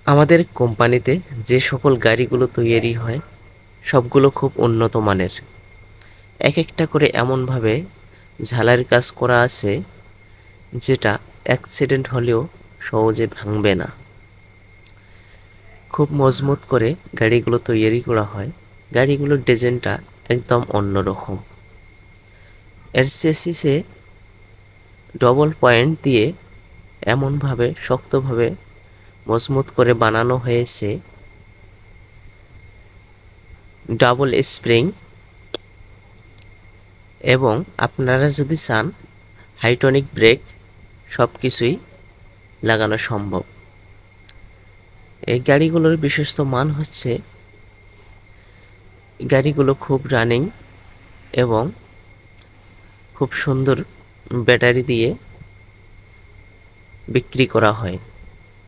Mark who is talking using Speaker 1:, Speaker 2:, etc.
Speaker 1: আমাদের কোম্পানিতে যে সকল গাড়িগুলো তৈরি হয় সবগুলো খুব উন্নত মানের। এক একটা করে এমনভাবে ঝালাইয়ের কাজ করা আছে যেটা অ্যাক্সিডেন্ট হলেও সহজে ভাঙবে না। খুব মজবুত করে গাড়িগুলো তৈরি করা হয়। গাড়িগুলোর ডিজাইনটা একদম অন্যরকম। এর চেসিসে ডবল পয়েন্ট দিয়ে এমনভাবে শক্তভাবে মজবুত করে বানানো হয়েছে, ডাবল স্প্রিং। এবং আপনারা যদি চান হাইড্রোলিক ব্রেক সব কিছুই লাগানো সম্ভব। এই গাড়িগুলোর বিশ্বস্ত মান হচ্ছে গাড়িগুলো খুব রানিং এবং খুব সুন্দর ব্যাটারি দিয়ে বিক্রি করা হয়।